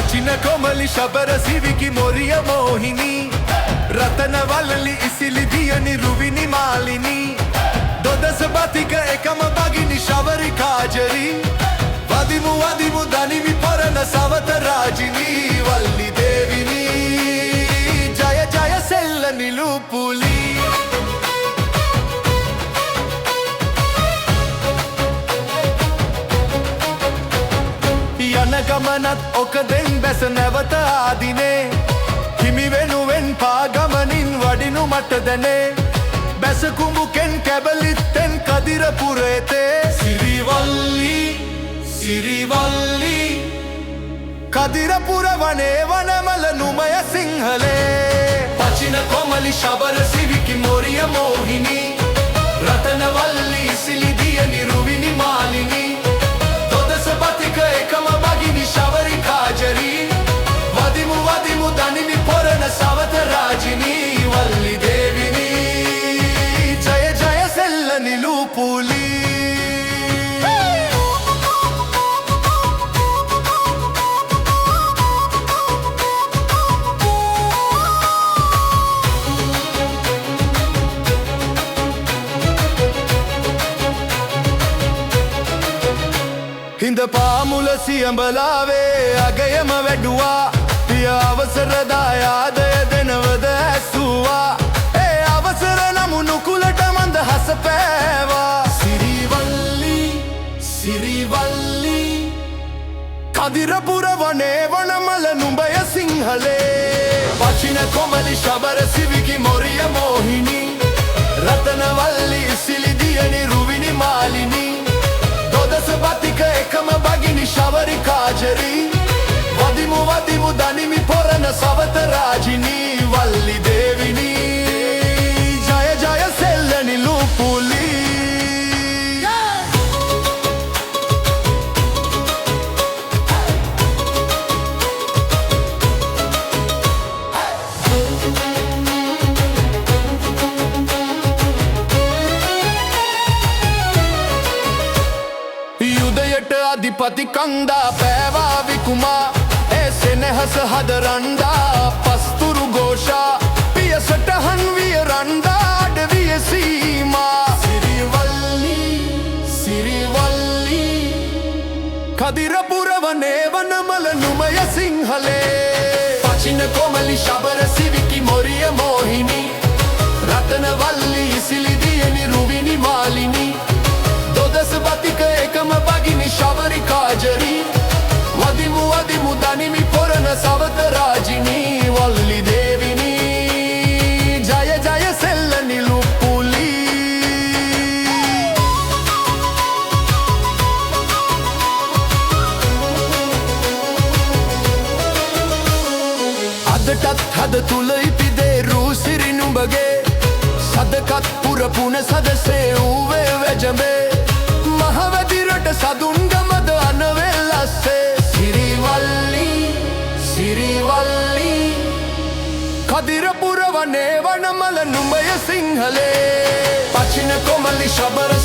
පචින කොමලි ශබර සිවිකි මොරිය මෝහිනී රතන වලලි ඉසිලි දියනි රුවිනි මාලිනී දොදස බතික එකම බගිනි ශවරි කාජරී වදිමු වදිමු දනිමි පරණ සවත රාජිනී වල්ලි දේවිනී ජය ජය සෙල්ල නිලුපුලී යන ගමනත් ඔකදෙන් බැස නැවත ආදිනේ හිමි වෙනුවෙන් පාගමනින් වඩිනු මට දැනේ බැස කුඹුකෙන් කැබලිත්තෙන් කදිරපුරේතේ සිරිවල්ලි සිරිවල්ලි කදිරපුර වනේ වනමල නුමය සිංහලේ පචින කොමලි ශබර සිවිකි මොරිය මෝහිනී රතන වල්ලි ඉසිලි දියනි රුවිනි මාලිනී දොදස බතික එකම බගිනි ශවරි කාජරී වදිමු වදිමු දනිමි පොරණ සවත රාජිනී වල්ලි දේවිනී ජය ජය සෙල්ල නිලුපුලී හිඳ පාමුල සියඹලාවේ අගයම වැඩුවා පිය අවසර දායාදය දෙනවද ඇසුවා ඒ අවසර නමුණු කුලට මන්ද හස පෑවා සිරිවල්ලි සිරිවල්ලි කදිරපුර වනේ වනමල නුඹය සිංහලේ පචින කොමලි ශබර සිවිකි මොරිය මෝහිනී රතන වල්ලි ඉසිලි දියනි රුවිනි මාලිනී දොදස බතික එකම බගිනි ශවරි කාජරී වදිමු වදිමු දනිමි පොරණ සවත රාජිනී වල්ලි දේවිනී ජය ජය සෙල්ල නිලුපුලී අධිපති කන්දා පෑවා විකුමා ඒ සෙනෙහස හදරන්ඩා පස්තුරු ഘോഷා පියසටහන් විය රන්ඩා අඩවිය සීමා සිරිවල්ලි සිරිවල්ලි කදිරපුර වනේ වනමල නුමය සිංහලේ පචින කොමලි ශබර සිවිකි මොරිය මෝහිනී රතන වල්ලි ඉසිලි දියනි රුවිනි මාලිනී දොදස බතික එකම බගිනි ශවරි කාජරී වදිමු වදිමු දනිමි පොරණ සවත රාජිනී වල්ලි දේවිනී ජය ජය සෙල්ල නිලුපුලී අදටත් හද තුල ඉපිදේ රූසිරි නුඹගේ සදකත් පුරපුන සදසේ ඌවේ වැජඹේ මහවැදිරට සදුන්ගමද අනවෙල්ලස්සේ සිරිවල්ලි සිරිවල්ලි කදිරපුර වනේ වනමල නුඹය සිංහලේ පචින කොමලි ශබර